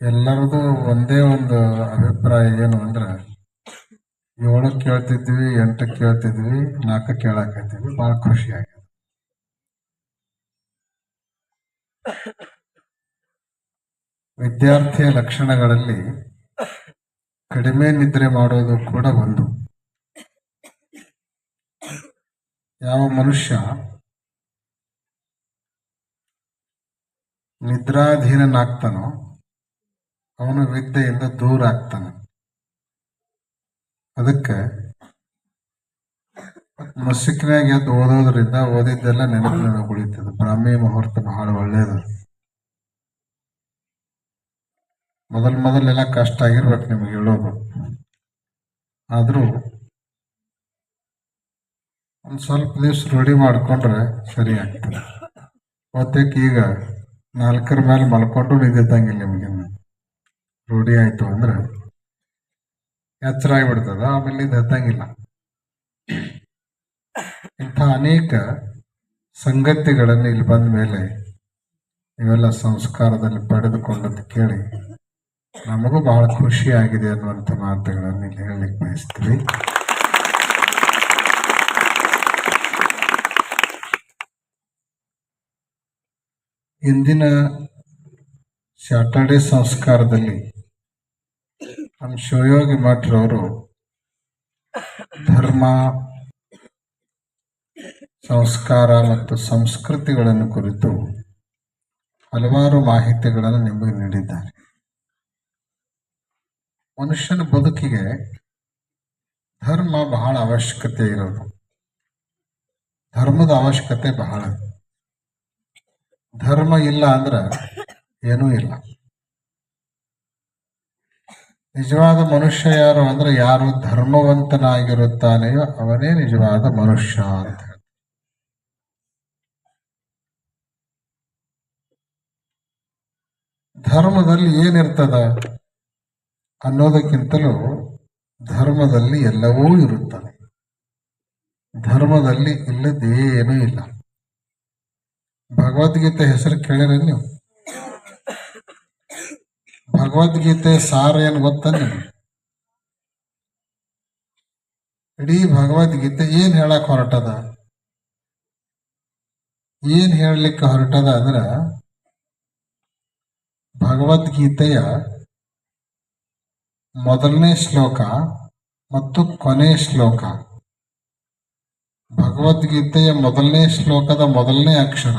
ಎಲ್ಲರದು ಒಂದೇ ಒಂದು ಅಭಿಪ್ರಾಯ ಏನು ಅಂದ್ರೆ 7ಕ್ಕೆ ಕೇಳ್ತಿದ್ವಿ, 8ಕ್ಕೆ ಕೇಳ್ತಿದ್ವಿ, 4ಕ್ಕೆ ಕೇಳಾಕತ್ತೀವಿ. ಭಾಳ ಖುಷಿ ಆಗಿದೆ. ವಿದ್ಯಾರ್ಥಿಯ ಲಕ್ಷಣಗಳಲ್ಲಿ ಕಡಿಮೆ ನಿದ್ರೆ ಮಾಡೋದು ಕೂಡ ಒಂದು. ಯಾವ ಮನುಷ್ಯ ನಿದ್ರಾಧೀನನಾಗ್ತಾನೋ ಅವನು ವಿದ್ಯೆಯಿಂದ ದೂರ ಆಗ್ತಾನೆ. ಅದಕ್ಕೆ ಮುಸುಕಿನಾಗ ಎದ್ದು ಓದೋದ್ರಿಂದ ಓದಿದ್ದೆಲ್ಲ ನೆನಪಿನ ಉಳಿತದೆ. ಬ್ರಾಹ್ಮಿ ಮುಹೂರ್ತ ಬಹಳ ಒಳ್ಳೆಯದು. ಮೊದಲೆಲ್ಲ ಕಷ್ಟ ಆಗಿರ್ಬೇಕು ನಿಮ್ಗೆ ಹೇಳೋದು. ಆದರೂ ಒಂದು ಸ್ವಲ್ಪ ದಿವಸ ರೂಢಿ ಮಾಡಿಕೊಂಡ್ರೆ ಸರಿ ಆಗ್ತದೆ. ಓದಕ್ಕೆ ಈಗ 4ರ ಮೇಲೆ ಮಲ್ಕೊಂಡು ನಿಂದಿದ್ದಂಗಿಲ್ಲ. ನಿಮಗಿನ್ನ ರೂಢಿ ಆಯಿತು ಅಂದ್ರೆ ಎಚ್ಚರ ಆಗಿಬಿಡ್ತದ. ಆಮೇಲೆ ಇದು ಹತ್ತಂಗಿಲ್ಲ. ಇಂಥ ಅನೇಕ ಸಂಗತಿಗಳನ್ನು ಇಲ್ಲಿ ಬಂದ ಮೇಲೆ ಇವೆಲ್ಲ ಸಂಸ್ಕಾರದಲ್ಲಿ ಪಡೆದುಕೊಂಡದ್ದು ಕೇಳಿ ನಮಗೂ ಬಹಳ ಖುಷಿ ಆಗಿದೆ ಅನ್ನುವಂಥ ಮಾತುಗಳನ್ನು ಇಲ್ಲಿ ಹೇಳಲಿಕ್ಕೆ ಬಯಸ್ತೀವಿ. ಇಂದಿನ ಸ್ಯಾಟರ್ಡೆ ಸಂಸ್ಕಾರದಲ್ಲಿ ನಮ್ಮ ಶಿವಯೋಗಿ ಮಠರವರು ಧರ್ಮ, ಸಂಸ್ಕಾರ ಮತ್ತು ಸಂಸ್ಕೃತಿಗಳನ್ನು ಕುರಿತು ಹಲವಾರು ಮಾಹಿತಿಗಳನ್ನು ನಿಮಗೆ ನೀಡಿದ್ದಾರೆ. ಮನುಷ್ಯನ ಬದುಕಿಗೆ ಧರ್ಮ ಬಹಳ ಅವಶ್ಯಕತೆ ಇರೋದು. ಧರ್ಮದ ಅವಶ್ಯಕತೆ ಬಹಳ. ಧರ್ಮ ಇಲ್ಲ ಅಂದ್ರೆ ಏನೂ ಇಲ್ಲ. ನಿಜವಾದ ಮನುಷ್ಯ ಯಾರು ಅಂದ್ರೆ ಯಾರು ಧರ್ಮವಂತನಾಗಿರುತ್ತಾನೆಯೋ ಅವನೇ ನಿಜವಾದ ಮನುಷ್ಯ ಅಂತ. ಧರ್ಮದಲ್ಲಿ ಏನಿರ್ತದ ಅನ್ನೋದಕ್ಕಿಂತಲೂ ಧರ್ಮದಲ್ಲಿ ಎಲ್ಲವೂ ಇರುತ್ತದೆ. ಧರ್ಮದಲ್ಲಿ ಇಲ್ಲದೇನೂ ಇಲ್ಲ. ಭಗವದ್ಗೀತೆ ಹೆಸರು ಕೇಳಿರ ನೀವು? ಭಗವದ್ಗೀತೆ ಸಾರ ಏನು ಗೊತ್ತ ನೀವು? ಇಡೀ ಭಗವದ್ಗೀತೆ ಏನ್ ಹೇಳಕ್ ಹೊರಟದ? ಏನ್ ಹೇಳಲಿಕ್ಕೆ ಹೊರಟದ ಅಂದ್ರ ಭಗವದ್ಗೀತೆಯ ಮೊದಲನೇ ಶ್ಲೋಕ ಮತ್ತು ಕೊನೆ ಶ್ಲೋಕ. ಭಗವದ್ಗೀತೆಯ ಮೊದಲನೇ ಶ್ಲೋಕದ ಮೊದಲನೇ ಅಕ್ಷರ,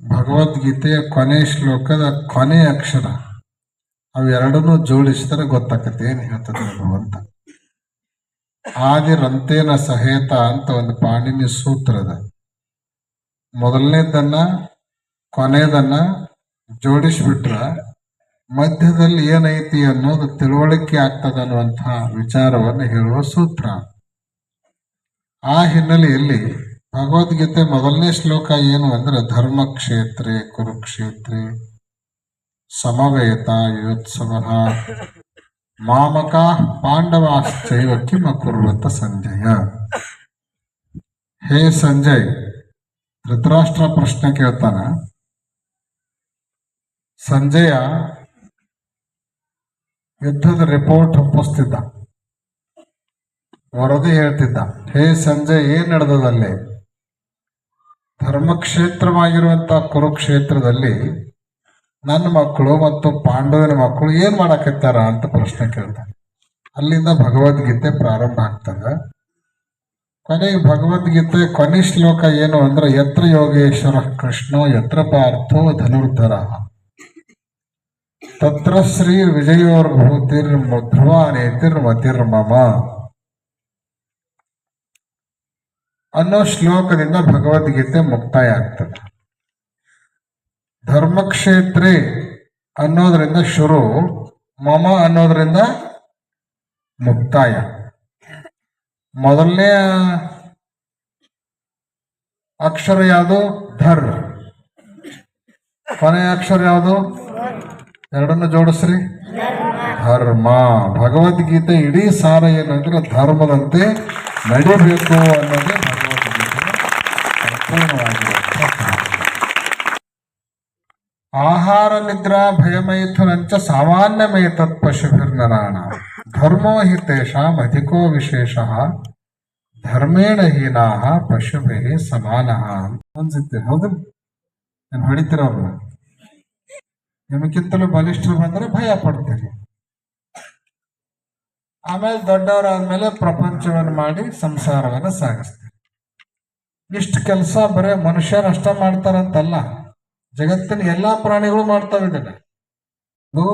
ಭಗವದ್ಗೀತೆಯ ಕೊನೆ ಶ್ಲೋಕದ ಕೊನೆ ಅಕ್ಷರ, ಅವೆರಡನ್ನೂ ಜೋಡಿಸಿದರೆ ಗೊತ್ತಾಗತ್ತೆ ಏನ್ ಹೇಳ್ತದೆ ಭಗವಂತ. ಆದಿರಂತೇನ ಸಹೇತ ಅಂತ ಒಂದು ಪಾಣಿನಿ ಸೂತ್ರದ. ಮೊದಲನೇದನ್ನ ಕೊನೆಯದನ್ನ ಜೋಡಿಸ್ಬಿಟ್ರ ಮಧ್ಯದಲ್ಲಿ ಏನೈತಿ ಅನ್ನೋದು ತಿಳುವಳಿಕೆ ಆಗ್ತದ ಅನ್ನುವಂತಹ ವಿಚಾರವನ್ನು ಹೇಳುವ ಸೂತ್ರ. ಆ ಹಿನ್ನೆಲೆಯಲ್ಲಿ ಭಗವದ್ಗೀತೆ ಮೊದಲನೇ ಶ್ಲೋಕ ಏನು ಅಂದ್ರೆ ಧರ್ಮಕ್ಷೇತ್ರೆ ಕುರುಕ್ಷೇತ್ರೆ ಸಮವೇತ ಯೋತ್ಸವ ಮಾಮಕ ಪಾಂಡವಾಶ್ಚೈವ ಕಿಮ ಕುರ್ವತ ಸಂಜಯ. ಹೇ ಸಂಜಯ್, ಧೃತರಾಷ್ಟ್ರ ಪ್ರಶ್ನೆ ಕೇಳ್ತಾನ. ಸಂಜಯ ಯುದ್ಧದ ರಿಪೋರ್ಟ್ ಒಪ್ಪಿಸ್ತಿದ್ದ, ವರದಿ ಹೇಳ್ತಿದ್ದ. ಹೇ ಸಂಜಯ್, ಏನ್ ನಡೆದದಲ್ಲಿ? ಧರ್ಮಕ್ಷೇತ್ರವಾಗಿರುವಂತಹ ಕುರುಕ್ಷೇತ್ರದಲ್ಲಿ ನನ್ನ ಮಕ್ಕಳು ಮತ್ತು ಪಾಂಡವನ ಮಕ್ಕಳು ಏನ್ ಮಾಡಕತ್ತಾರ ಅಂತ ಪ್ರಶ್ನೆ ಕೇಳ್ತಾರೆ. ಅಲ್ಲಿಂದ ಭಗವದ್ಗೀತೆ ಪ್ರಾರಂಭ ಆಗ್ತದೆ. ಕೊನೆಗೆ ಭಗವದ್ಗೀತೆ ಕೊನೆ ಶ್ಲೋಕ ಏನು ಅಂದ್ರೆ ಯತ್ರ ಯೋಗೇಶ್ವರ ಕೃಷ್ಣೋ ಯತ್ರ ಪಾರ್ಥೋ ಧನುರ್ಧರ ತತ್ರ ಶ್ರೀ ವಿಜಯೋರ್ಭೂತಿರ್ ಧ್ರುವಾನೇತಿರ್ಮತಿರ್ಮಮ ಅನ್ನೋ ಶ್ಲೋಕದಿಂದ ಭಗವದ್ಗೀತೆ ಮುಕ್ತಾಯ ಆಗ್ತದೆ. ಧರ್ಮಕ್ಷೇತ್ರೆ ಅನ್ನೋದ್ರಿಂದ ಶುರು, ಮಮ ಅನ್ನೋದ್ರಿಂದ ಮುಕ್ತಾಯ. ಮೊದಲನೇ ಅಕ್ಷರ ಯಾವುದು? ಧರ್. ಕೊನೆಯ ಅಕ್ಷರ ಯಾವುದು? ಎರಡನ್ನು ಜೋಡಿಸ್ರಿ, ಧರ್ಮ. ಭಗವದ್ಗೀತೆ ಇಡೀ ಸಾರ ಏನಂದ್ರೆ ಧರ್ಮದಂತೆ ನಡಿಬೇಕು ಅನ್ನೋದೇ ಭಗವದ್ಗೀತೆ ಸಂಪೂರ್ಣವಾಗಿರುತ್ತೆ. ಆಹಾರ ನಿದ್ರಾ ಭಯಮೈಥುನಂಚ ಸಾಮಾನ್ಯಮೇತತ್ ಪಶುಭಿರ್ನರಾಣ ಧರ್ಮೋ ಹಿ ತೇಷಾಂ ಅಧಿಕೋ ವಿಶೇಷ ಧರ್ಮೇಣ ಹೀನಾ ಪಶುಭಿ ಸಮಾನ ಅನ್ಸುತ್ತೆ. ಹೌದು, ನಾನು ಹೊಡಿತಿರೋರು ನಿಮಗಿಂತಲೂ ಬಲಿಷ್ಠರು ಬಂದ್ರೆ ಭಯ ಪಡ್ತೀರಿ. ಆಮೇಲೆ ದೊಡ್ಡವರಾದ್ಮೇಲೆ ಪ್ರಪಂಚವನ್ನು ಮಾಡಿ ಸಂಸಾರವನ್ನು ಸಾಗಿಸ್ತೀರಿ. ಇಷ್ಟು ಕೆಲಸ ಬರೇ ಮನುಷ್ಯರಷ್ಟ ಮಾಡ್ತಾರಂತಲ್ಲ, ಜಗತ್ತಿನ ಎಲ್ಲಾ ಪ್ರಾಣಿಗಳು ಮಾಡ್ತಾವಿದ್ದಾನೆ. ಅದು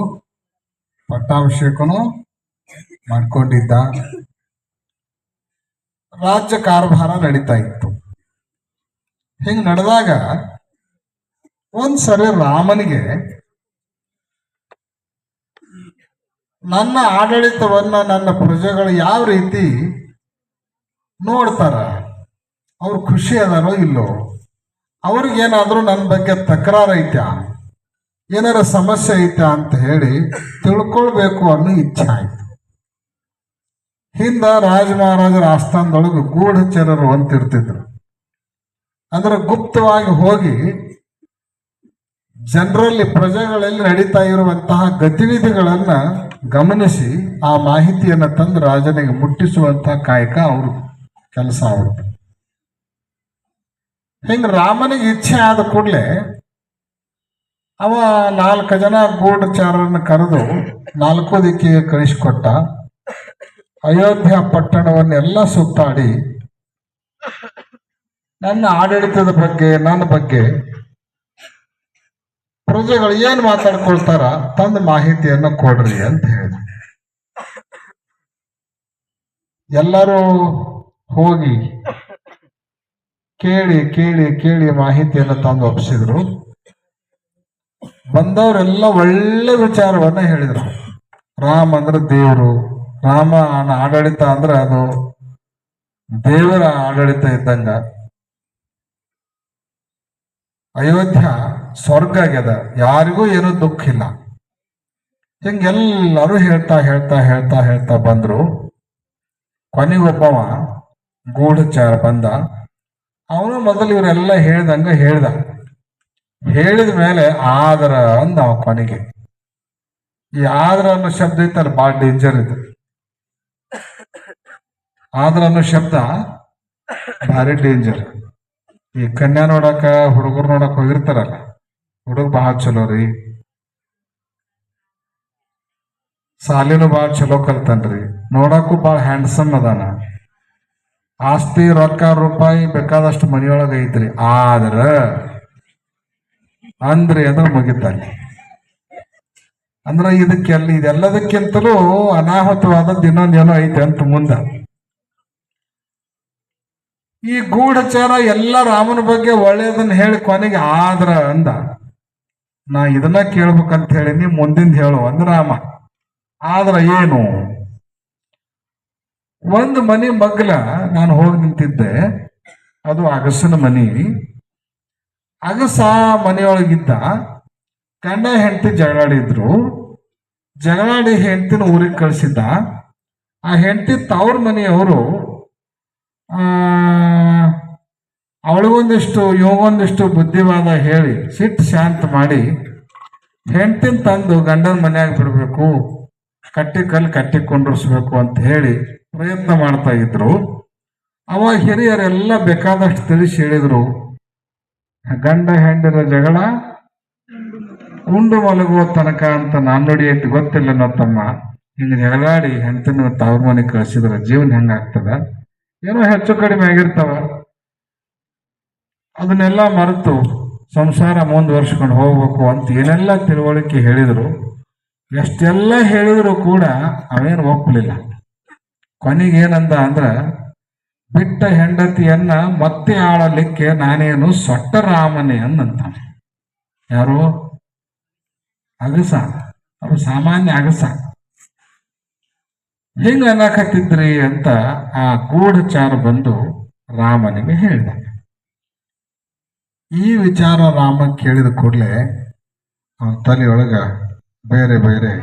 ಪಟ್ಟಾಭಿಷೇಕನು ಮಾಡ್ಕೊಂಡಿದ್ದ, ರಾಜ್ಯ ಕಾರ್ಭಾರ ನಡೀತಾ ಇತ್ತು. ಹಿಂಗ್ ನಡೆದಾಗ ಒಂದ್ಸರಿ ರಾಮನಿಗೆ ನನ್ನ ಆಡಳಿತವನ್ನ ನನ್ನ ಪ್ರಜೆಗಳು ಯಾವ ರೀತಿ ನೋಡ್ತಾರ, ಅವ್ರು ಖುಷಿ ಅದಾರೋ ಇಲ್ಲೋ, ಅವ್ರಿಗೇನಾದ್ರೂ ನನ್ನ ಬಗ್ಗೆ ತಕರಾರು ಐತ್ಯಾ, ಏನಾರ ಸಮಸ್ಯೆ ಐತ್ಯಾ ಅಂತ ಹೇಳಿ ತಿಳ್ಕೊಳ್ಬೇಕು ಅನ್ನೋ ಇಚ್ಛೆ ಆಯ್ತು. ಹಿಂದ ರಾಜ ಮಹಾರಾಜರ ಆಸ್ಥಾನದೊಳಗೆ ಗೂಢಚರರು ಅಂತಿರ್ತಿದ್ರು. ಅಂದ್ರೆ ಗುಪ್ತವಾಗಿ ಹೋಗಿ ಜನರಲ್ಲಿ ಪ್ರಜೆಗಳಲ್ಲಿ ನಡೀತಾ ಇರುವಂತಹ ಗತಿವಿಧಿಗಳನ್ನ ಗಮನಿಸಿ ಆ ಮಾಹಿತಿಯನ್ನ ತಂದು ರಾಜನಿಗೆ ಮುಟ್ಟಿಸುವಂತಹ ಕಾಯಕ ಅವ್ರ ಕೆಲಸ ಅವ್ರದ್ದು. ಹಿಂಗ ರಾಮನಿಗೆ ಇಚ್ಛೆ ಆದ ಕೂಡಲೇ ಅವ 4 ಜನ ಗೂಢಚಾರರನ್ನು ಕರೆದು 4 ದಿಕ್ಕಿಗೆ ಕಳಿಸಿಕೊಟ್ಟ. ಅಯೋಧ್ಯ ಪಟ್ಟಣವನ್ನೆಲ್ಲ ಸುತ್ತಾಡಿ ನನ್ನ ಆಡಳಿತದ ಬಗ್ಗೆ, ನನ್ನ ಬಗ್ಗೆ ಪ್ರಜೆಗಳು ಏನ್ ಮಾತಾಡ್ಕೊಳ್ತಾರ ತಂದ ಮಾಹಿತಿಯನ್ನು ಕೊಡ್ರಿ ಅಂತ ಹೇಳಿದ. ಎಲ್ಲರೂ ಹೋಗಿ ಕೇಳಿ ಕೇಳಿ ಕೇಳಿ ಮಾಹಿತಿಯನ್ನು ತಂದು ಒಪ್ಪಿಸಿದ್ರು. ಬಂದವರೆಲ್ಲ ಒಳ್ಳೆ ವಿಚಾರವನ್ನ ಹೇಳಿದ್ರು. ರಾಮ ಅಂದ್ರೆ ದೇವರು, ರಾಮನ ಆಡಳಿತ ಅಂದ್ರೆ ಅದು ದೇವರ ಆಡಳಿತ ಇದ್ದಂಗ, ಅಯೋಧ್ಯ ಸ್ವರ್ಗ ಆಗ್ಯದ, ಯಾರಿಗೂ ಏನೂ ದುಃಖ ಇಲ್ಲ. ಹಿಂಗೆಲ್ಲರೂ ಹೇಳ್ತಾ ಹೇಳ್ತಾ ಹೇಳ್ತಾ ಹೇಳ್ತಾ ಬಂದ್ರು. ಕೊನೆಗೊಬ್ಬವ ಗೂಢಚಾರ ಬಂದ. ಅವನು ಮೊದಲು ಇವರೆಲ್ಲ ಹೇಳ್ದಂಗ ಹೇಳಿದ ಮೇಲೆ ಆದ್ರ ಅಂದ ಅವ ಕೊನೆಗೆ. ಈ ಆದ್ರ ಅನ್ನೋ ಶಬ್ದ ಇತ್ತಲ್ಲ ಭಾಳ ಡೇಂಜರ್ ಇದು. ಆದ್ರ ಅನ್ನೋ ಶಬ್ದ ಭಾರಿ ಡೇಂಜರ್. ಈ ಕನ್ಯಾ ನೋಡಕ ಹುಡುಗರು ನೋಡಕ್ ಹೋಗಿರ್ತಾರಲ್ಲ, ಹುಡುಗ ಬಹಳ ಚಲೋ ರೀ, ಸಾಲಿನೂ ಭಾಳ ಚಲೋ ಕಲ್ತನ್ರಿ, ನೋಡಕ್ಕೂ ಭಾಳ ಹ್ಯಾಂಡ್ಸಮ್ ಅದಾನ, ಆಸ್ತಿ ರೊಕ್ಕ ರೂಪಾಯಿ ಬೇಕಾದಷ್ಟು ಮನಿಯೊಳಗ ಐತ್ರಿ, ಆದ್ರ ಅಂದ್ರಿ ಅಂದ್ರೆ ಮುಗಿತಲ್ಲಿ. ಅಂದ್ರ ಇದೆಲ್ಲದಕ್ಕಿಂತಲೂ ಅನಾಹುತವಾದದ್ದು ಇನ್ನೊಂದೇನೋ ಐತೆ ಅಂತ ಮುಂದ. ಈ ಗೂಢಚಾರ ಎಲ್ಲ ರಾಮನ ಬಗ್ಗೆ ಒಳ್ಳೆಯದನ್ನ ಹೇಳಿ ಕೊನೆಗೆ ಆದ್ರ ಅಂದ. ನಾ ಇದನ್ನ ಕೇಳ್ಬೇಕಂತ ಹೇಳಿನಿ, ಮುಂದಿಂದ ಹೇಳು ಅಂದ ರಾಮ. ಆದ್ರ ಏನು? ಒಂದು ಮನಿ ಮಗ್ಲ ನಾನು ಹೋಗಿ ನಿಂತಿದ್ದೆ, ಅದು ಅಗಸನ ಮನಿ. ಅಗಸ ಮನೆಯೊಳಗಿದ್ದ. ಗಂಡ ಹೆಂಡತಿ ಜಗಳಾಡಿದ್ರು. ಜಗಳಾಡಿ ಹೆಂಡತಿನ ಊರಿಗೆ ಕಳಿಸಿದ್ದ. ಆ ಹೆಂಡತಿ ತವ್ರ ಮನೆಯವರು ಅವಳಿಗೊಂದಿಷ್ಟು ಇವಾಗೊಂದಿಷ್ಟು ಬುದ್ಧಿವಾದ ಹೇಳಿ ಸಿಟ್ಟು ಶಾಂತ ಮಾಡಿ ಹೆಂಡತಿನ ತಂದು ಗಂಡನ ಮನ್ಯಾಗ ಬಿಡ್ಬೇಕು, ಕಟ್ಟಿ ಕೊಂಡಿರ್ಸ್ಬೇಕು ಅಂತ ಹೇಳಿ ಪ್ರಯತ್ನ ಮಾಡ್ತಾ ಇದ್ರು. ಅವಾಗ ಹಿರಿಯರೆಲ್ಲ ಬೇಕಾದಷ್ಟು ತಿಳಿಸಿ ಹೇಳಿದ್ರು, ಗಂಡ ಹೆಂಡಿರ ಜಗಳ ಉಂಡು ಮಲಗುವ ತನಕ ಅಂತ ನಾಣ್ಣುಡಿ ಐತಿ ಗೊತ್ತಿಲ್ಲ ನೋ ತಮ್ಮ. ಹಿಂಗ ಜಗಳಾಡಿ ಹೆಂಡತಿನ ತವ್ರ ಮನೆಗೆ ಕಳಿಸಿದ್ರ ಜೀವನ ಹೆಂಗಾಗ್ತದ, ಏನೋ ಹೆಚ್ಚು ಕಡಿಮೆ ಆಗಿರ್ತಾವ. ಅದನ್ನೆಲ್ಲ ಮರೆತು ಸಂಸಾರ ಮುಂದುವರ್ಸ್ಕೊಂಡು ಹೋಗ್ಬೇಕು ಅಂತ ಏನೆಲ್ಲ ತಿಳುವಳಿಕೆ ಹೇಳಿದ್ರು. ಎಷ್ಟೆಲ್ಲ ಹೇಳಿದ್ರು ಕೂಡ ಅವೇನು ಒಪ್ಪಲಿಲ್ಲ. ಕೊನೆಗೇನಂದ ಅಂದ್ರ, ಬಿಟ್ಟ ಹೆಂಡತಿಯನ್ನ ಮತ್ತೆ ಆಳಲಿಕ್ಕೆ ನಾನೇನು ಸೊಟ್ಟ ರಾಮನೇ ಅನ್ನಂತ. ಯಾರು? ಅಗಸ. ಅದು ಸಾಮಾನ್ಯ ಅಗಸ. ಹಿಂಗ ಅನ್ನಕತ್ತಿದ್ರಿ ಅಂತ ಆ ಗೂಢಚಾರ ಬಂದು ರಾಮನಿಗೆ ಹೇಳಿದ. ಈ ವಿಚಾರ ರಾಮ ಕೇಳಿದ ಕೂಡಲೇ ಅವನ ತಲೆಯೊಳಗ ಬೇರೆ ಬೇರೆ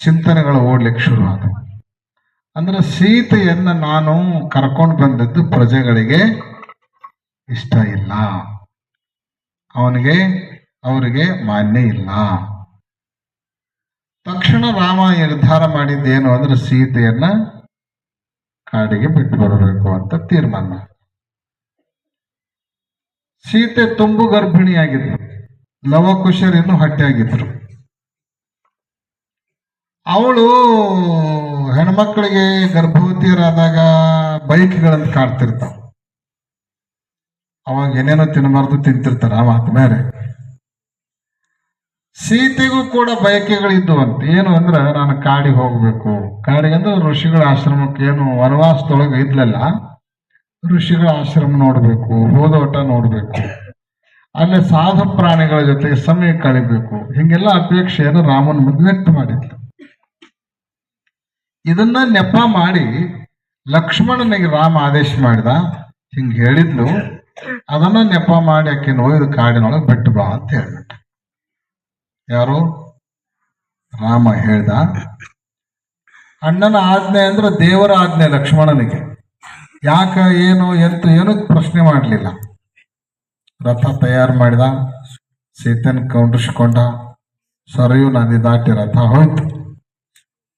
ಚಿಂತನೆಗಳು ಓಡ್ಲಿಕ್ಕೆ ಶುರು ಆದವು. ಅಂದ್ರೆ ಸೀತೆಯನ್ನ ನಾನು ಕರ್ಕೊಂಡು ಬಂದದ್ದು ಪ್ರಜೆಗಳಿಗೆ ಇಷ್ಟ ಇಲ್ಲ, ಅವನಿಗೆ ಅವರಿಗೆ ಮಾನ್ಯ ಇಲ್ಲ. ತಕ್ಷಣ ರಾಮ ನಿರ್ಧಾರ ಮಾಡಿದ್ದೇನು ಅಂದ್ರೆ ಸೀತೆಯನ್ನ ಕಾಡಿಗೆ ಬಿಟ್ಟು ಬರಬೇಕು ಅಂತ ತೀರ್ಮಾನ. ಸೀತೆ ತುಂಬು ಗರ್ಭಿಣಿಯಾಗಿದ್ರು, ಲವಕುಶರು ಇನ್ನೂ ಹೊಟ್ಟೆಯಾಗಿದ್ರು. ಅವಳು ಹೆಣ್ಮಕ್ಳಿಗೆ ಗರ್ಭವತಿಯರಾದಾಗ ಬೈಕ್ಗಳಂತ ಕಾಡ್ತಿರ್ತಾವ. ಅವಾಗ ಏನೇನೋ ತಿನ್ನಬಾರ್ದು ತಿಂತಿರ್ತಾರ, ಆ ಮಾತು ಮೇಲೆ. ಸೀತೆಗೂ ಕೂಡ ಬಯಕೆಗಳಿದ್ದುವಂತೆ. ಏನು ಅಂದ್ರೆ ನಾನು ಕಾಡಿಗೆ ಹೋಗ್ಬೇಕು. ಕಾಡಿಗೆ ಅಂದ್ರೆ ಋಷಿಗಳ ಆಶ್ರಮಕ್ಕೆ, ಏನು ವನವಾಸದೊಳಗೆ ಇದ್ಲಲ್ಲ, ಋಷಿಗಳ ಆಶ್ರಮ ನೋಡ್ಬೇಕು, ಹೋದೋಟ ನೋಡ್ಬೇಕು, ಅಲ್ಲೇ ಸಾಧು ಪ್ರಾಣಿಗಳ ಜೊತೆಗೆ ಸಮಯ ಕಳಿಬೇಕು. ಹಿಂಗೆಲ್ಲ ಅಪೇಕ್ಷೆಯನ್ನು ರಾಮನ ಮುಂದೆ ವ್ಯಕ್ತ ಮಾಡಿದ್ಲು. ಇದನ್ನ ನೆಪ ಮಾಡಿ ಲಕ್ಷ್ಮಣನಿಗೆ ರಾಮ ಆದೇಶ ಮಾಡಿದ. ಹಿಂಗೆ ಹೇಳಿದ್ಲು, ಅದನ್ನ ನೆಪ ಮಾಡಿ ಆಕೆ ಒಯ್ದು ಕಾಡಿನೊಳಗೆ ಬಿಟ್ಟು ಬಾ ಅಂತ ಹೇಳ್ಬಿಟ್ಟ. ಯಾರು? ರಾಮ ಹೇಳ್ದ. ಅಣ್ಣನ ಆಜ್ಞೆ ಅಂದ್ರೆ ದೇವರ ಆಜ್ಞೆ ಲಕ್ಷ್ಮಣನಿಗೆ. ಯಾಕ, ಏನು, ಎಂತ ಏನು ಪ್ರಶ್ನೆ ಮಾಡಲಿಲ್ಲ. ರಥ ತಯಾರು ಮಾಡಿದ, ಸೀತೆನ ಕೌಂಡಿಸ್ಕೊಂಡ, ಸರಿಯು ನದಿ ದಾಟಿ ರಥ ಹೋಯ್ತು.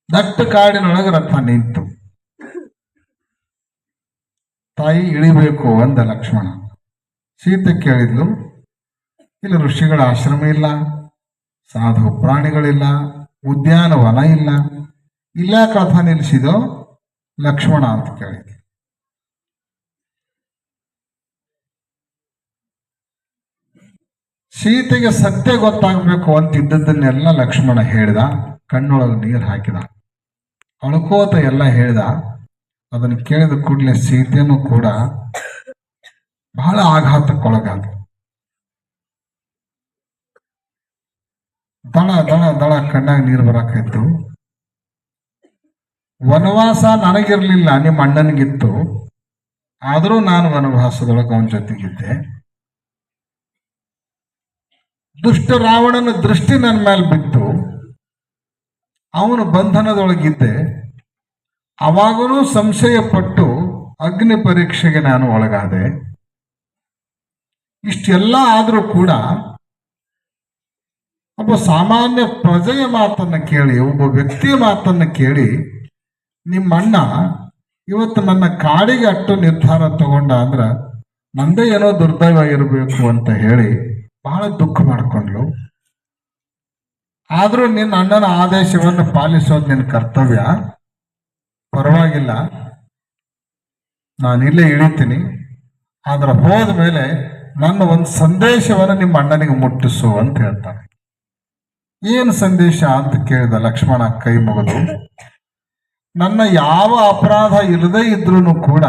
ದಟ್ಟ ಕಾಡಿನೊಳಗೆ ರಥ ನಿಂತು. ತಾಯಿ ಇಳಿಬೇಕು ಅಂದ ಲಕ್ಷ್ಮಣ. ಸೀತೆ ಕೇಳಿದ್ಲು, ಇಲ್ಲಿ ಋಷಿಗಳ ಆಶ್ರಮ ಇಲ್ಲ, ಸಾಧು ಪ್ರಾಣಿಗಳಿಲ್ಲ, ಉದ್ಯಾನವನ ಇಲ್ಲ, ಇಲ್ಲ ರಥ ನಿಲ್ಲಿಸಿದೋ ಲಕ್ಷ್ಮಣ ಅಂತ ಕೇಳಿದ್ಲು. ಸೀತೆಗೆ ಸತ್ಯ ಗೊತ್ತಾಗಬೇಕು ಅಂತಿದ್ದದ್ದನ್ನೆಲ್ಲ ಲಕ್ಷ್ಮಣ ಹೇಳ್ದ. ಕಣ್ಣೊಳಗೆ ನೀರು ಹಾಕಿದ, ಅಳ್ಕೋತ ಎಲ್ಲ ಹೇಳ್ದ. ಅದನ್ನು ಕೇಳಿದ ಕೂಡಲೇ ಸೀತೆನೂ ಕೂಡ ಬಹಳ ಆಘಾತಕ್ಕೊಳಗಾದ. ದಳ ದಳ ದಳ ಕಣ್ಣಾಗ ನೀರು ಬರಾಕಾಯ್ತು. ವನವಾಸ ನನಗಿರ್ಲಿಲ್ಲ, ನಿಮ್ಮ ಅಣ್ಣನಿಗಿತ್ತು. ಆದರೂ ನಾನು ವನವಾಸದೊಳಗೆ ಅವನ ಜೊತೆಗಿದ್ದೆ. ದುಷ್ಟ ರಾವಣನ ದೃಷ್ಟಿ ನನ್ನ ಮೇಲೆ ಬಿತ್ತು, ಅವನು ಬಂಧನದೊಳಗಿದ್ದೆ. ಅವಾಗಲೂ ಸಂಶಯ ಪಟ್ಟು ಅಗ್ನಿ ಪರೀಕ್ಷೆಗೆ ನಾನು ಒಳಗಾದೆ. ಇಷ್ಟೆಲ್ಲ ಆದರೂ ಕೂಡ ಒಬ್ಬ ಸಾಮಾನ್ಯ ಪ್ರಜೆಯ ಮಾತನ್ನ ಕೇಳಿ, ಒಬ್ಬ ವ್ಯಕ್ತಿಯ ಮಾತನ್ನ ಕೇಳಿ ನಿಮ್ಮಣ್ಣ ಇವತ್ತು ನನ್ನ ಕಾಡಿಗೆ ಅಟ್ಟು ನಿರ್ಧಾರ ತಗೊಂಡ ಅಂದ್ರ ನಂದೇ ಏನೋ ದುರ್ದೈವ ಇರಬೇಕು ಅಂತ ಹೇಳಿ ಬಹಳ ದುಃಖ ಮಾಡಿಕೊಂಡ್ಲು. ಆದ್ರೂ ನಿನ್ನ ಅಣ್ಣನ ಆದೇಶವನ್ನು ಪಾಲಿಸೋದು ನಿನ್ನ ಕರ್ತವ್ಯ. ಪರವಾಗಿಲ್ಲ, ನಾನಿಲ್ಲೇ ಇಳಿತೀನಿ. ಆದ್ರೆ ಹೋದ ಮೇಲೆ ನನ್ನ ಒಂದು ಸಂದೇಶವನ್ನು ನಿಮ್ಮ ಅಣ್ಣನಿಗೆ ಮುಟ್ಟಿಸು ಅಂತ ಹೇಳ್ತಾನೆ. ಏನು ಸಂದೇಶ ಅಂತ ಕೇಳಿದ ಲಕ್ಷ್ಮಣ ಕೈ ಮುಗಿದು. ನನ್ನ ಯಾವ ಅಪರಾಧ ಇಲ್ಲದೆ ಇದ್ರೂ ಕೂಡ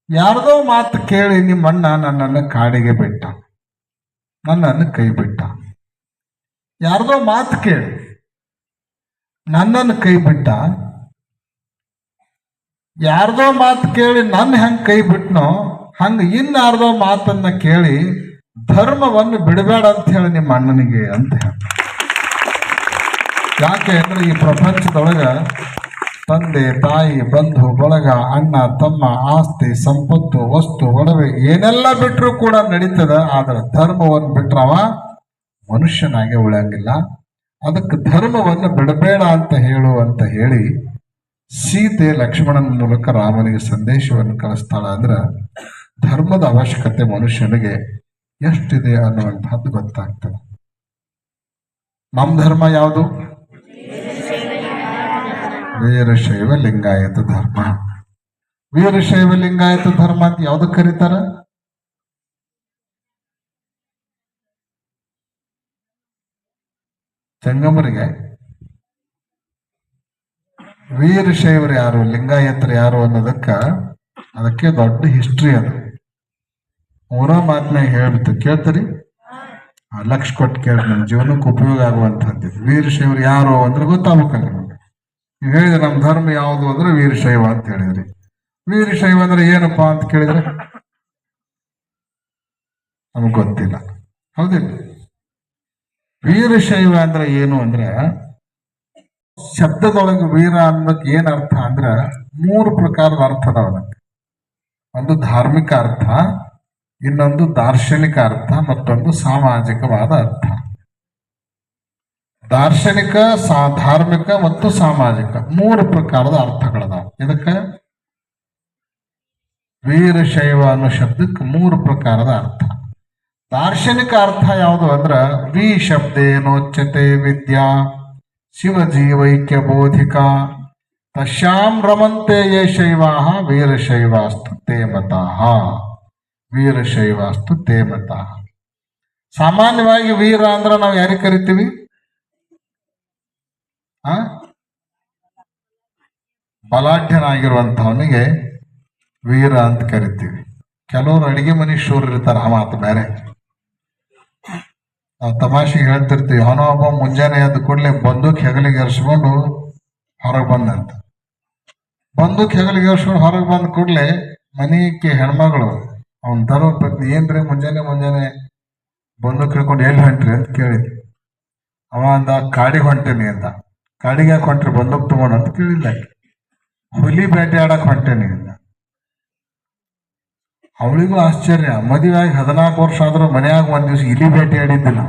ಯಾರದೋ ಮಾತು ಕೇಳಿ ನಿಮ್ಮಣ್ಣ ನನ್ನನ್ನು ಕಾಡಿಗೆ ಬಿಟ್ಟ, ನನ್ನನ್ನು ಕೈ ಬಿಟ್ಟ. ಯಾರದೋ ಮಾತು ಕೇಳಿ ನನ್ನನ್ನು ಕೈ ಬಿಟ್ಟ. ಯಾರದೋ ಮಾತು ಕೇಳಿ ನನ್ನ ಹೆಂಗ್ ಕೈ ಬಿಟ್ನೋ ಹಂಗ ಇನ್ಯಾರ್ದೋ ಮಾತನ್ನ ಕೇಳಿ ಧರ್ಮವನ್ನು ಬಿಡಬೇಡ ಅಂತ ಹೇಳಿ ನಿಮ್ಮ ಅಣ್ಣನಿಗೆ ಅಂತ ಹೇಳಿ. ಯಾಕೆ ಅಂದ್ರೆ ಈ ಪ್ರಪಂಚದೊಳಗ ತಂದೆ ತಾಯಿ ಬಂಧು ಬಳಗ ಅಣ್ಣ ತಮ್ಮ ಆಸ್ತಿ ಸಂಪತ್ತು ವಸ್ತು ಒಡವೆ ಏನೆಲ್ಲ ಬಿಟ್ಟರು ಕೂಡ ನಡೀತದ. ಆದ್ರೆ ಧರ್ಮವನ್ನು ಬಿಟ್ರವ ಮನುಷ್ಯನಾಗೆ ಉಳಿಯಂಗಿಲ್ಲ. ಅದಕ್ಕೆ ಧರ್ಮವನ್ನು ಬಿಡಬೇಡ ಅಂತ ಹೇಳು ಅಂತ ಹೇಳಿ ಸೀತೆ ಲಕ್ಷ್ಮಣನ ಮೂಲಕ ರಾಮನಿಗೆ ಸಂದೇಶವನ್ನು ಕಳಿಸ್ತಾಳ. ಅಂದ್ರೆ ಧರ್ಮದ ಅವಶ್ಯಕತೆ ಮನುಷ್ಯನಿಗೆ ಎಷ್ಟಿದೆ ಅನ್ನುವಂಥದ್ದು ಗೊತ್ತಾಗ್ತದೆ. ನಮ್ಮ ಧರ್ಮ ಯಾವುದು? ವೀರಶೈವ ಲಿಂಗಾಯತ ಧರ್ಮ. ವೀರಶೈವ ಲಿಂಗಾಯತ ಧರ್ಮ ಅಂತ ಯಾವ್ದಕ್ಕೆ ಕರೀತಾರ? ಜಂಗಮರಿಗೆ ವೀರಶೈವರು ಯಾರು, ಲಿಂಗಾಯತರು ಯಾರು ಅದಕ್ಕೆ ದೊಡ್ಡ ಹಿಸ್ಟ್ರಿ ಅದು. ಅವರ ಮಾತನಾಗ ಹೇಳ್ಬಿಟ್ಟು ಕೇಳ್ತೀರಿ, ಲಕ್ಷ ಕೊಟ್ಟು ಕೇಳಿ ನಮ್ಮ ಜೀವನಕ್ಕೆ ಉಪಯೋಗ ಆಗುವಂಥದ್ದು. ವೀರಶೈವರು ಯಾರು ಅಂದ್ರೆ ಗೊತ್ತಾಗಬೇಕಲ್ಲ ನಮಗೆ. ನೀವು ಹೇಳಿದ್ರೆ ನಮ್ಮ ಧರ್ಮ ಯಾವುದು ಅಂದ್ರೆ ವೀರಶೈವ ಅಂತ ಹೇಳಿದ್ರಿ. ವೀರಶೈವ ಅಂದ್ರೆ ಏನಪ್ಪಾ ಅಂತ ಕೇಳಿದ್ರೆ ನಮಗೆ ಗೊತ್ತಿಲ್ಲ, ಹೌದಿಲ್ಲ? ವೀರಶೈವ ಅಂದ್ರೆ ಏನು ಅಂದ್ರೆ ಶಬ್ದದೊಳಗೆ ವೀರ ಅನ್ನೋದಕ್ಕೆ ಏನ್ ಅರ್ಥ ಅಂದ್ರೆ 3 ಪ್ರಕಾರದ ಅರ್ಥ ಅದಾವ ಅದಕ್ಕೆ. ಒಂದು ಧಾರ್ಮಿಕ ಅರ್ಥ, ಇನ್ನೊಂದು ದಾರ್ಶನಿಕ ಅರ್ಥ, ಮತ್ತೊಂದು ಸಾಮಾಜಿಕವಾದ ಅರ್ಥ. ದಾರ್ಶನಿಕ, ಧಾರ್ಮಿಕ ಮತ್ತು ಸಾಮಾಜಿಕ ಮೂರು ಪ್ರಕಾರದ ಅರ್ಥಗಳದಾವ. ಇದಕ್ಕೆ ವೀರಶೈವ ಅನ್ನೋ ಶಬ್ದಕ್ಕೆ ಮೂರು ಪ್ರಕಾರದ ಅರ್ಥ. ದಾರ್ಶನಿಕ ಅರ್ಥ ಯಾವುದು ಅಂದ್ರ ವಿ ಶಬ್ದೇನೋಚ್ಯತೆ ವಿದ್ಯಾ ಶಿವಜೀವೈಕ್ಯ ಬೋಧಿಕ ತಶ್ಯಾಂ ರಮಂತೆ ಯೇ ಶೈವಾಹ ವೀರಶೈವಾಸ್ತು ತೇ ಮತಾಃ. ವೀರಶೈವಾಸ್ತು ತೇ ಮತಾಃ. ಸಾಮಾನ್ಯವಾಗಿ ವೀರ ಅಂದ್ರೆ ನಾವು ಯಾರಿಗೆ ಕರಿತೀವಿ? ಬಲಾಢ್ಯನಾಗಿರುವಂತವನಿಗೆ ವೀರ ಅಂತ ಕರಿತೀವಿ. ಕೆಲವರು ಅಡಿಗೆ ಮನೆ ಶೂರ್ ಇರ್ತಾರ, ಆ ಮಾತು ಬೇರೆ. ನಾವು ತಮಾಷೆಗೆ ಹೇಳ್ತಿರ್ತೀವಿ, ಅವನೋ ಒಬ್ಬ ಮುಂಜಾನೆ ಎದ್ದು ಕೂಡಲೇ ಬಂದೂಕ್ ಹೆಗಲಿಗೆ ಏರ್ಸ್ಕೊಂಡು ಹೊರಗೆ ಬಂದಂತ. ಬಂದೂಕ್ ಹೆಗಲಿಗೆ ಏರ್ಸ್ಕೊಂಡು ಹೊರಗೆ ಬಂದ ಕೂಡಲೇ ಮನೆಗೆ ಹೆಣ್ಮಗಳು ಅವನ್ ತರೋ ಪತ್ನಿ, ಏನ್ರಿ ಮುಂಜಾನೆ ಬಂದೂಕ್ ಹಿಡ್ಕೊಂಡು ಎಲ್ಲಿ ಹೊಂಟ್ರಿ ಅಂತ ಕೇಳಿದ್ವಿ. ಅವ ಅಂದ ಕಾಡಿಗೆ ಹೊಂಟೇನಿ ಅಂತ. ಕಾಡಿಗೆ ಯಾಕೆ ಹೊಂಟ್ರಿ ಬಂದೂಕ್ ತಗೊಂಡು ಅಂತ ಕೇಳಿಲ್ಲ. ಹುಲಿ ಬೇಟೆ ಆಡಕ್ ಹೊಂಟೇನಿ ಅಂತ. ಅವಳಿಗೂ ಆಶ್ಚರ್ಯ, ಮದುವೆಯಾಗಿ 14 ವರ್ಷ ಆದ್ರೂ ಮನೆಯಾಗ ಒಂದ್ ದಿವ್ಸ ಇಲಿ ಬೇಟೆ ಆಡಿದ್ದಿಲ್ಲ.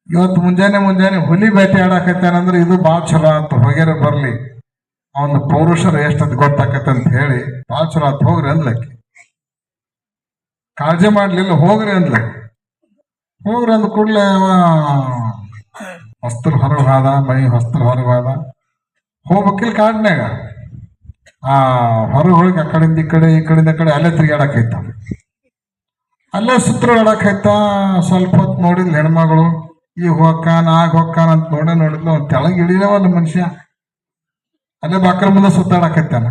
ಇವತ್ತು ಮುಂಜಾನೆ ಹುಲಿ ಬೇಟೆ ಆಡಕತ್ತೇನಂದ್ರೆ ಇದು ಭಾಳ ಚಲೋ ಅಂತ, ಹೊಗೆರೆ ಬರ್ಲಿ ಅವನು ಪೌರುಷರು ಎಷ್ಟದ್ ಗೊತ್ತಾಕತ್ತೆ ಅಂತ ಹೇಳಿ ಭಾಳ ಚಲೋ ಆತ್, ಹೋಗ್ರಿ ಅಂದ್ಲಕ್ಕಿ. ಕಾಳಜಿ ಮಾಡ್ಲಿಲ್ಲ, ಹೋಗ್ರಿ ಅಂದ್ಲಕ್ಕಿ. ಹೋಗ್ರಿ ಅಂದ ಕೂಡಲೇ ಅವ ಹೊಸ್ತಲ್ ಹೊರಗೆ ಹೋದ, ಮೈ ಹೊಸ್ತಲ್ ಹೊರಗೆ ಹೋದ. ಹೋಗ್ಬೇಕಿಲ್ ಕಾಡ್ನ್ಯಾಗ ಹೊರಗೆ ಹೋಗಿ ಆ ಕಡೆಯಿಂದ ಈ ಕಡೆಯಿಂದ ಅಲ್ಲೇ ತಿರುಗಾಡಕೈತ. ಅಲ್ಲೇ ಸುತ್ತರಾಡಕೈತ. ಸ್ವಲ್ಪ ಹೊತ್ತು ನೋಡಿದ್ಲು ಹೆಣ್ಮಗಳು, ಈಗ ಹೊಕ್ಕಾನ ಆಗ ಹೊಕ್ಕಾನ ಅಂತ ನೋಡಿದ್ಲು. ಅವ್ನು ತೆಳಗೆ ಇಳಿಯವಲ್ಲ ಮನುಷ್ಯ, ಅಲ್ಲೇ ಬಾಕಲ್ ಮುಂದೆ ಸುತ್ತಾಡಕೈತಾನ.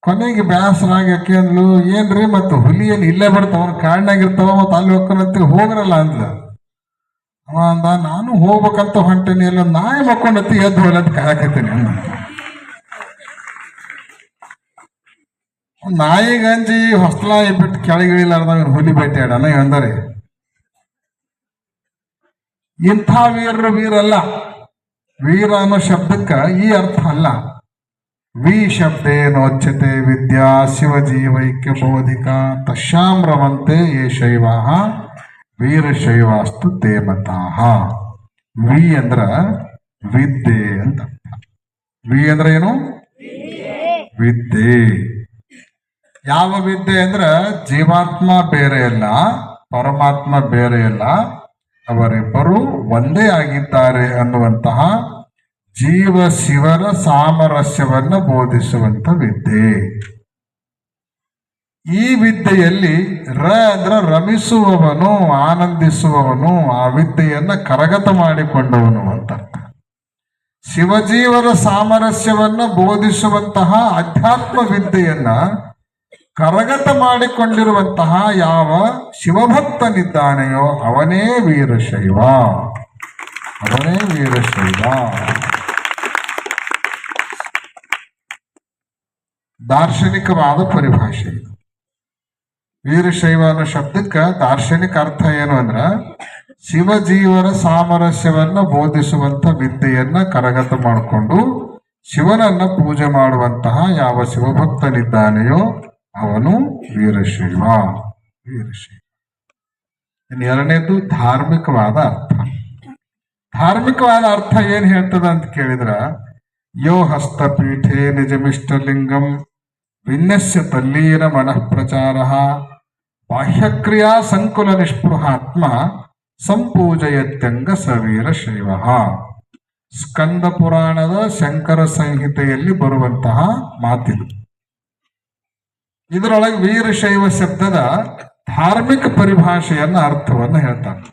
ಕೊನೆಗೆ ಬ್ಯಾಸರಾಗಿ ಅಕ್ಕಿ ಅಂದ್ಲು, ಏನ್ರಿ ಮತ್ತು ಹುಲಿಯಲ್ಲಿ ಇಲ್ಲೇ ಬರ್ತಾವ, ಅವ್ರು ಕಾಡ್ನಾಗಿರ್ತಾವ, ಮತ್ತು ಅಲ್ಲಿ ಹೋಗ್ಕೊಂಡಂತ ಹೋಗ್ರಲ್ಲ ಅಂದ್ಲು. ಅವ ಅಂದ, ನಾನು ಹೋಗ್ಬೇಕಂತ ಹೊಂಟೇನಿ, ಎಲ್ಲ ನಾಯಿ ಮಕ್ಕೊಂಡತ್ತಿ ಎದ್ದು ಹೋಗ್ಲಿ ಅಂತ ಕಾಯಕೈತೇನೆ ಅಂದ. ನಾಯಿ ಗಂಜಿ ಹೊಸ್ಲ ಬಿಟ್ಟು ಕೆಳಗಿಳಿಲಾರ್ದ ಹುಲಿ ಬೇಟೆ ಆಡೋಣ ಎಂದರೆ ಇಂಥ ವೀರಲ್ಲ. ವೀರ ಅನ್ನೋ ಶಬ್ದಕ್ಕ ಈ ಅರ್ಥ ಅಲ್ಲ. ವಿ ಶಬ್ದೇನೋಚ್ಯತೆ ವಿದ್ಯಾ ಶಿವಜೀವೈಕ್ಯ ಬೋಧಿಕ ತಶ್ಯಾಂ ರಮಂತೆ ಯೇ ಶೈವಾಹ ವೀರಶೈವಾಸ್ತು ತೇ ಮತಾಃ. ವಿ ಅಂದ್ರ ವಿದ್ಯೆ ಅಂತ. ವಿ ಅಂದ್ರ ಏನು? ವಿದ್ಯೆ. ಯಾವ ವಿದ್ಯೆ ಅಂದ್ರ ಜೀವಾತ್ಮ ಬೇರೆ ಅಲ್ಲ, ಪರಮಾತ್ಮ ಬೇರೆ ಅಲ್ಲ, ಅವರಿಬ್ಬರು ಒಂದೇ ಆಗಿದ್ದಾರೆ ಅನ್ನುವಂತಹ ಜೀವ ಶಿವರ ಸಾಮರಸ್ಯವನ್ನ ಬೋಧಿಸುವಂತ ವಿದ್ಯೆ. ಈ ವಿದ್ಯೆಯಲ್ಲಿ ಅಂದ್ರ ರಮಿಸುವವನು, ಆನಂದಿಸುವವನು, ಆ ವಿದ್ಯೆಯನ್ನ ಕರಗತ ಮಾಡಿಕೊಂಡವನು ಅಂತ. ಶಿವಜೀವರ ಸಾಮರಸ್ಯವನ್ನ ಬೋಧಿಸುವಂತಹ ಅಧ್ಯಾತ್ಮ ವಿದ್ಯೆಯನ್ನ ಕರಗತ ಮಾಡಿಕೊಂಡಿರುವಂತಹ ಯಾವ ಶಿವಭಕ್ತನಿದ್ದಾನೆಯೋ ಅವನೇ ವೀರಶೈವ. ಅವನೇ ವೀರಶೈವ. ದಾರ್ಶನಿಕವಾದ ಪರಿಭಾಷೆ ಇದು. ವೀರಶೈವ ಅನ್ನೋ ಶಬ್ದಕ್ಕೆ ದಾರ್ಶನಿಕ ಅರ್ಥ ಏನು ಅಂದ್ರ ಶಿವಜೀವರ ಸಾಮರಸ್ಯವನ್ನ ಬೋಧಿಸುವಂತ ವಿದ್ಯೆಯನ್ನ ಕರಗತ ಮಾಡಿಕೊಂಡು ಶಿವನನ್ನ ಪೂಜೆ ಮಾಡುವಂತಹ ಯಾವ ಶಿವಭಕ್ತನಿದ್ದಾನೆಯೋ ಅವನು ವೀರಶೈವ. ವೀರಶೈವ. ಇನ್ನು ಎರಡನೇದು ಧಾರ್ಮಿಕವಾದ ಅರ್ಥ. ಧಾರ್ಮಿಕವಾದ ಅರ್ಥ ಏನ್ ಹೇಳ್ತದ ಅಂತ ಕೇಳಿದ್ರ, ಯೋ ಹಸ್ತಪೀಠೆ ನಿಜಮಿಷ್ಟಲಿಂಗಂ ವಿನ್ಯಸ್ಯ ತಲ್ಲೀನ ಮನಃ ಪ್ರಚಾರ ಬಾಹ್ಯಕ್ರಿಯಾ ಸಂಕುಲ ನಿಷ್ಪೃಹಾತ್ಮ ಸಂಪೂಜಯತ್ಯಂಗ ಸವೀರ ಶೈವ. ಸ್ಕಂದ ಪುರಾಣದ ಶಂಕರ ಸಂಹಿತೆಯಲ್ಲಿ ಬರುವಂತಹ ಮಾತಿದು. ಇದರೊಳಗೆ ವೀರಶೈವ ಶಬ್ದದ ಧಾರ್ಮಿಕ ಪರಿಭಾಷೆಯನ್ನ ಅರ್ಥವನ್ನ ಹೇಳ್ತಾರೆ.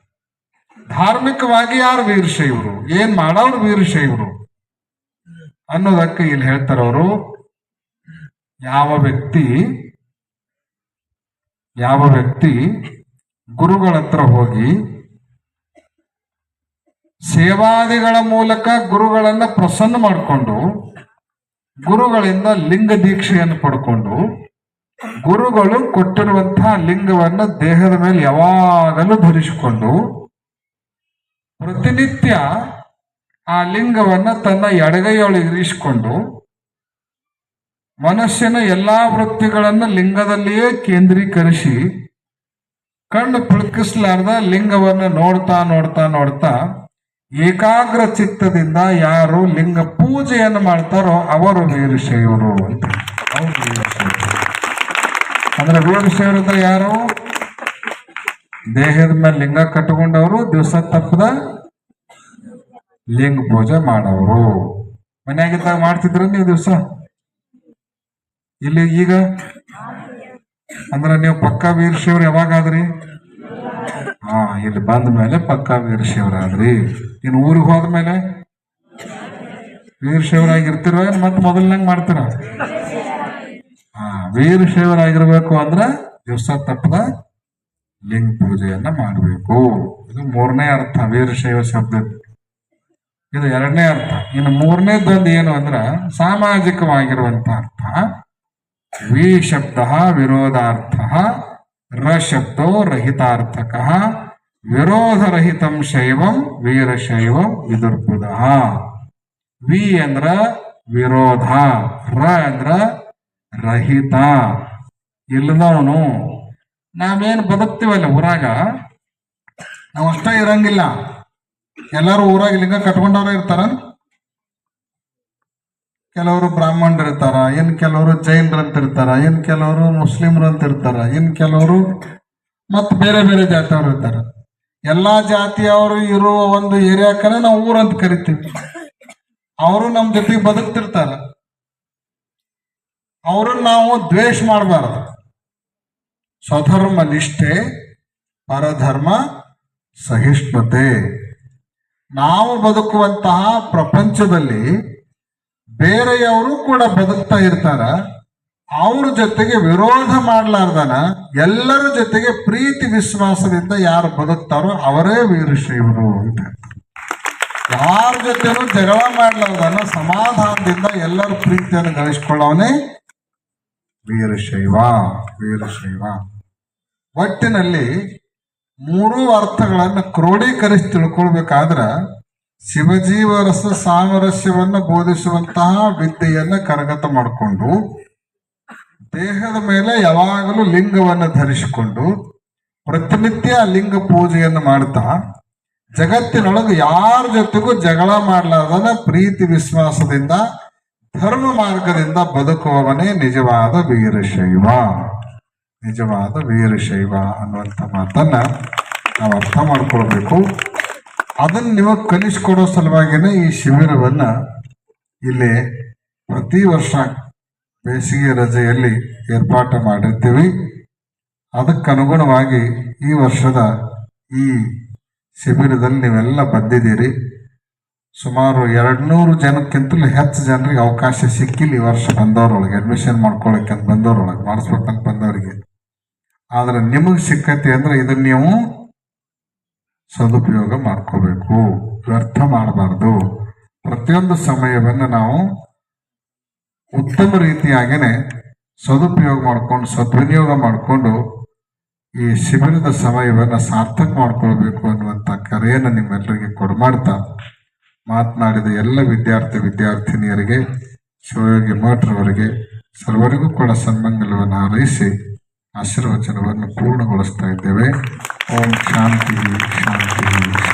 ಧಾರ್ಮಿಕವಾಗಿ ಯಾರು ವೀರಶೈವರು, ಏನ್ ಮಾಡೋರು ವೀರಶೈವರು ಅನ್ನೋದಕ್ಕೆ ಇಲ್ಲಿ ಹೇಳ್ತಾರವರು, ಯಾವ ವ್ಯಕ್ತಿ ಗುರುಗಳ ಹತ್ರ ಹೋಗಿ ಸೇವಾದಿಗಳ ಮೂಲಕ ಗುರುಗಳನ್ನ ಪ್ರಸನ್ನ ಮಾಡಿಕೊಂಡು ಗುರುಗಳಿಂದ ಲಿಂಗ ದೀಕ್ಷೆಯನ್ನು ಪಡ್ಕೊಂಡು ಗುರುಗಳು ಕೊಟ್ಟಿರುವಂತಹ ಲಿಂಗವನ್ನ ದೇಹದ ಮೇಲೆ ಯಾವಾಗಲೂ ಧರಿಸಿಕೊಂಡು ಪ್ರತಿನಿತ್ಯ ಆ ಲಿಂಗವನ್ನ ತನ್ನ ಎಡಗೈಯೊಳಗೆ ಇರಿಸಿಕೊಂಡು ಮನುಷ್ಯನ ಎಲ್ಲಾ ವೃತ್ತಿಗಳನ್ನು ಲಿಂಗದಲ್ಲಿಯೇ ಕೇಂದ್ರೀಕರಿಸಿ ಕಣ್ಣು ಪುಳಕಿಸ್ಲಾರ್ದ ಲಿಂಗವನ್ನು ನೋಡ್ತಾ ನೋಡ್ತಾ ನೋಡ್ತಾ ಏಕಾಗ್ರ ಚಿತ್ತದಿಂದ ಯಾರು ಲಿಂಗ ಪೂಜೆಯನ್ನು ಮಾಡ್ತಾರೋ ಅವರು ವೀರಶೈವರು ಅಂತ. ಅವ್ರು ವೀರಶೈವರು. ಅಂದ್ರೆ ವೀರಶೈವರು ಯಾರು? ದೇಹದ ಮೇಲೆ ಲಿಂಗ ಕಟ್ಟಿಕೊಂಡವರು, ದಿವಸ ತಪ್ಪದ ಲಿಂಗ ಪೂಜೆ ಮಾಡೋರು. ಮನ್ಯಾಗಿದ್ದಾಗ ಮಾಡ್ತಿದ್ರ ನೀವು ದಿವಸ? ಇಲ್ಲಿ ಈಗ ಅಂದ್ರೆ ನೀವು ಪಕ್ಕಾ ವೀರಶೈವರು ಯಾವಾಗಾದ್ರಿ? ಇಲ್ಲಿ ಬಂದ ಮೇಲೆ ಪಕ್ಕಾ ವೀರಶೈವರಾದ್ರಿ. ಇನ್ನು ಊರಿಗೆ ಹೋದ್ಮೇಲೆ ವೀರಶೈವರಾಗಿರ್ತಿರ ಮತ್ತೆ ಮೊದಲನಂಗ್ ಮಾಡ್ತೀರ? ವೀರಶೈವರಾಗಿರ್ಬೇಕು ಅಂದ್ರ ದಿವಸ ತಪ್ಪದ ಲಿಂಗ ಪೂಜೆಯನ್ನ ಮಾಡಬೇಕು. ಇದು ಮೂರನೇ ಅರ್ಥ ವೀರಶೈವ ಶಬ್ದ. ಇದು ಎರಡನೇ ಅರ್ಥ. ಇನ್ನು ಮೂರನೇದೊಂದು ಏನು ಅಂದ್ರ ಸಾಮಾಜಿಕವಾಗಿರುವಂತ ಅರ್ಥ. ವಿ ಶಬ್ದ ವಿರೋಧಾರ್ಥ, ರ ಶಬ್ದೋ ರಹಿತಾರ್ಥಕ, ವಿರೋಧರಹಿತಂ ಶೈವಂ ವೀರಶೈವಂ ವಿದುರ್ಬುಧ. ವಿ ಅಂದ್ರ ವಿರೋಧ, ರ ಅಂದ್ರ ರಹಿತ, ಇಲ್ಲದವನು. ನಾವೇನು ಬದುಕ್ತಿವಲ್ಲ ಊರಾಗ, ನಾವು ಅಷ್ಟೇ ಇರಂಗಿಲ್ಲ. ಎಲ್ಲರೂ ಊರಾಗ ಲಿಂಗ ಕಟ್ಕೊಂಡವ್ರ ಇರ್ತಾರ. ಕೆಲವರು ಬ್ರಾಹ್ಮಣರು ಇರ್ತಾರ, ಇನ್ ಕೆಲವರು ಜೈನರಂತ ಇರ್ತಾರ, ಇನ್ ಕೆಲವರು ಮುಸ್ಲಿಮ್ರಂತ ಇರ್ತಾರ, ಇನ್ ಕೆಲವರು ಮತ್ ಬೇರೆ ಬೇರೆ ಜಾತಿಯವರು ಇರ್ತಾರ. ಎಲ್ಲಾ ಜಾತಿಯವರು ಇರುವ ಒಂದು ಏರಿಯಾಕನ ನಾವು ಊರಂತ ಕರಿತೀವಿ. ಅವರು ನಮ್ ಜೊತೆಗೆ ಬದುಕ್ತಿರ್ತಾರ. ಅವ್ರನ್ನ ನಾವು ದ್ವೇಷ ಮಾಡಬಾರದು. ಸ್ವಧರ್ಮ ನಿಷ್ಠೆ, ಪರಧರ್ಮ ಸಹಿಷ್ಣುತೆ. ನಾವು ಬದುಕುವಂತಹ ಪ್ರಪಂಚದಲ್ಲಿ ಬೇರೆಯವರು ಕೂಡ ಬದುಕ್ತಾ ಇರ್ತಾರ. ಅವ್ರ ಜೊತೆಗೆ ವಿರೋಧ ಮಾಡ್ಲಾರ್ದನ ಎಲ್ಲರ ಜೊತೆಗೆ ಪ್ರೀತಿ ವಿಶ್ವಾಸದಿಂದ ಯಾರು ಬದುಕ್ತಾರೋ ಅವರೇ ವೀರಶೈವರು ಅಂತ. ಯಾರ ಜೊತೆನೂ ಜಗಳ ಮಾಡ್ಲಾರ್ದನ ಸಮಾಧಾನದಿಂದ ಎಲ್ಲರ ಪ್ರೀತಿಯನ್ನು ಗಳಿಸ್ಕೊಳ್ಳೋವನೇ ವೀರಶೈವ. ವೀರಶೈವ ಒಟ್ಟಿನಲ್ಲಿ ಮೂರೂ ಅರ್ಥಗಳನ್ನು ಕ್ರೋಢೀಕರಿಸಿ ತಿಳ್ಕೊಳ್ಬೇಕಾದ್ರ ಶಿವಜೀವರಸ ಸಾಮರಸ್ಯವನ್ನು ಬೋಧಿಸುವಂತಹ ವಿದ್ಯೆಯನ್ನ ಕರಗತ ಮಾಡಿಕೊಂಡು ದೇಹದ ಮೇಲೆ ಯಾವಾಗಲೂ ಲಿಂಗವನ್ನು ಧರಿಸಿಕೊಂಡು ಪ್ರತಿನಿತ್ಯ ಲಿಂಗ ಪೂಜೆಯನ್ನು ಮಾಡ್ತಾ ಜಗತ್ತಿನೊಳಗೆ ಯಾರ ಜೊತೆಗೂ ಜಗಳ ಮಾಡಲಾರ್ದನ ಪ್ರೀತಿ ವಿಶ್ವಾಸದಿಂದ ಧರ್ಮ ಮಾರ್ಗದಿಂದ ಬದುಕುವವನೇ ನಿಜವಾದ ವೀರಶೈವ. ನಿಜವಾದ ವೀರಶೈವ ಅನ್ನುವಂಥ ಮಾತನ್ನ ನಾವು ಅರ್ಥ ಮಾಡ್ಕೊಳ್ಬೇಕು. ಅದನ್ನ ನಿಮಗೆ ಕಲಿಸ್ಕೊಡೋ ಸಲುವಾಗಿನೇ ಈ ಶಿಬಿರವನ್ನ ಇಲ್ಲಿ ಪ್ರತಿ ವರ್ಷ ಬೇಸಿಗೆ ರಜೆಯಲ್ಲಿ ಏರ್ಪಾಟು ಮಾಡಿರ್ತೀವಿ. ಅದಕ್ಕನುಗುಣವಾಗಿ ಈ ವರ್ಷದ ಈ ಶಿಬಿರದಲ್ಲಿ ನೀವೆಲ್ಲ ಬಂದಿದ್ದೀರಿ. ಸುಮಾರು 200 ಜನಕ್ಕಿಂತಲೂ ಹೆಚ್ಚು ಜನರಿಗೆ ಅವಕಾಶ ಸಿಕ್ಕಿಲ್ಲ ಈ ವರ್ಷ ಬಂದವರೊಳಗೆ, ಅಡ್ಮಿಷನ್ ಮಾಡ್ಕೊಳ್ಳೋಕೆ ಅಂತ ಬಂದವರೊಳಗೆ, ಮಾಡಿಸ್ಬೇಕಂತ ಬಂದವರಿಗೆ. ಆದ್ರೆ ನಿಮಗೆ ಸಿಕ್ಕತಿ ಅಂದ್ರೆ ಇದನ್ನ ನೀವು ಸದುಪಯೋಗ ಮಾಡ್ಕೋಬೇಕು, ವ್ಯರ್ಥ ಮಾಡಬಾರ್ದು. ಪ್ರತಿಯೊಂದು ಸಮಯವನ್ನು ನಾವು ಉತ್ತಮ ರೀತಿಯಾಗೇನೆ ಸದುಪಯೋಗ ಮಾಡ್ಕೊಂಡು ಸದ್ವಿನಿಯೋಗ ಮಾಡಿಕೊಂಡು ಈ ಶಿಬಿರದ ಸಮಯವನ್ನು ಸಾರ್ಥಕ ಮಾಡ್ಕೊಳ್ಬೇಕು ಅನ್ನುವಂಥ ಕರೆಯನ್ನು ನಿಮ್ಮೆಲ್ಲರಿಗೆ ಕೊಡಮಾಡ್ತಾ ಮಾತನಾಡಿದ ಎಲ್ಲ ವಿದ್ಯಾರ್ಥಿನಿಯರಿಗೆ, ಶಿವಯೋಗಿ ಮಠರವರಿಗೆ ಸರ್ವರಿಗೂ ಕೂಡ ಸನ್ಮಂಗಲವನ್ನು ಹಾರೈಸಿ ಆಶೀರ್ವಚನವನ್ನು ಪೂರ್ಣಗೊಳಿಸ್ತಾ ಇದ್ದೇವೆ. ಓಂ ಶಾಂತಿ ಶಾಂತಿ.